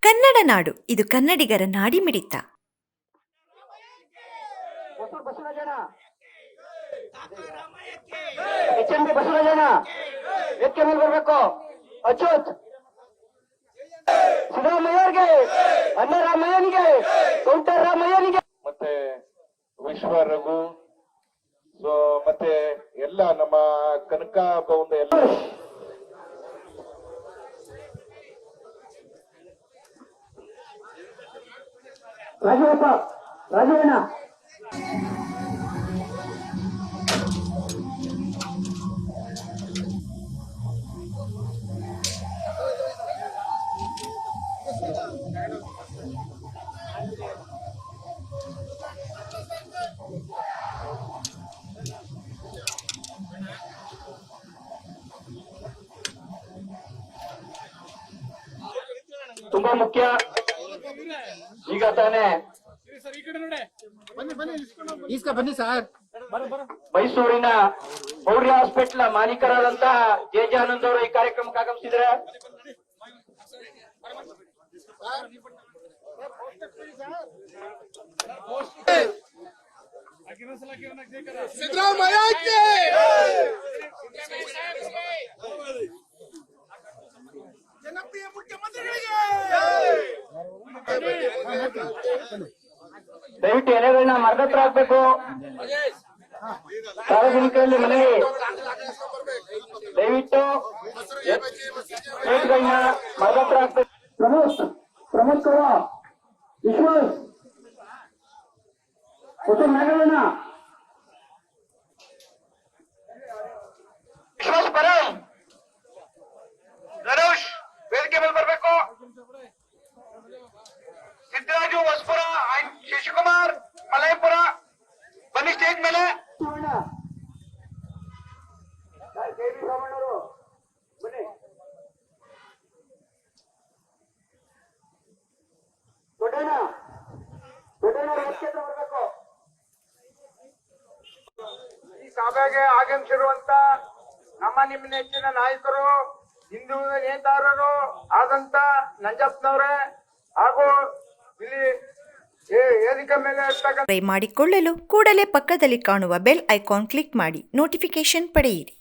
ಕನ್ನಡ ನಾಡು, ಇದು ಕನ್ನಡಿಗರ ನಾಡಿಮಿಡಿತ. ಬಸವರಾಜಣ್ಣ ಎಕ್ಕೆ ಮೇಲೆ ಬರ್ಬೇಕು. ಅಚ್ಯುತ್ ಸಿದ್ದರಾಮಯ್ಯಗೆ, ಅಣ್ಣ ರಾಮಯ್ಯನಿಗೆ, ಕೌಂಟರ್ ರಾಮಯ್ಯನಿಗೆ, ಮತ್ತೆ ವಿಶ್ವ ರಘು, ಮತ್ತೆ ಎಲ್ಲ ನಮ್ಮ ಕನಕ ಭವನದ ಎಲ್ಲ ರಾಜವಪ್ಪ ರಾಜವಣ್ಣ ತುಂಬಾ ಮುಖ್ಯ. ಈಗ ತಾನೇ ಬನ್ನಿ ಸರ್, ಮೈಸೂರಿನ ಮೌರ್ಯ ಹಾಸ್ಪಿಟಲ್ ಮಾಲೀಕರಾದಂತಹ ಜೆ ಆನಂದ್ ಅವರು ಈ ಕಾರ್ಯಕ್ರಮಕ್ಕೆ ಆಗಮಿಸಿದ್ರೆ ಜನಪ್ರಿಯ ಮುಖ್ಯಮಂತ್ರಿಗಳಿಗೆ ದಯವಿಟ್ಟು ಎಲೆಗಳನ್ನ ಮರದತ್ರ ಹಾಕ್ಬೇಕು. ಸಾರ್ವಜನಿಕರಲ್ಲಿ ಮನವಿ, ದಯವಿಟ್ಟು ಪ್ಲೇಟ್ಗಳನ್ನ ಮರದತ್ರ ಹಾಕ್ಬೇಕು. ಪ್ರಮೋದ್ ಕೌಡ, ವಿಶ್ವಾಸ್, ಹೊಸ ನಾಗಣ್ಣ, ವಿಶ್ವಾಸ್ ಬರಲ್, ಧನುಷ್ ವೇದಿಕೆ ಮೇಲೆ ಬರಬೇಕು. ಸಿದ್ದರಾಜು ಹೊಸಪುರ, ಶಿಶುಕುಮಾರ್ ಮಲಯಪುರ ಬನ್ನಿ ಸ್ಟೇಜ್ ಮೇಲೆ. ಬನ್ನಿ. ದೊಡ್ಡಣ್ಣ ಬರಬೇಕು. ಈ ಸಭೆಗೆ ಆಗಮಿಸಿರುವಂತ ನಮ್ಮ ನಿಮ್ಮ ನೆಚ್ಚಿನ ನಾಯಕರು, ಹಿಂದೂ ನೇತಾರರು ಆದಂತ ನಂಜಪ್ಪನವರೇ ಹಾಗೂ ಇಲ್ಲಿ ವೇದಿಕೆ ಮೇಲೆ ಸಬ್ಸ್ಕ್ರೈಬ್ ಮಾಡಿಕೊಳ್ಳಲು ಕೂಡಲೇ ಪಕ್ಕದಲ್ಲಿ ಕಾಣುವ ಬೆಲ್ ಐಕಾನ್ ಕ್ಲಿಕ್ ಮಾಡಿ ನೋಟಿಫಿಕೇಶನ್ ಪಡೆಯಿರಿ.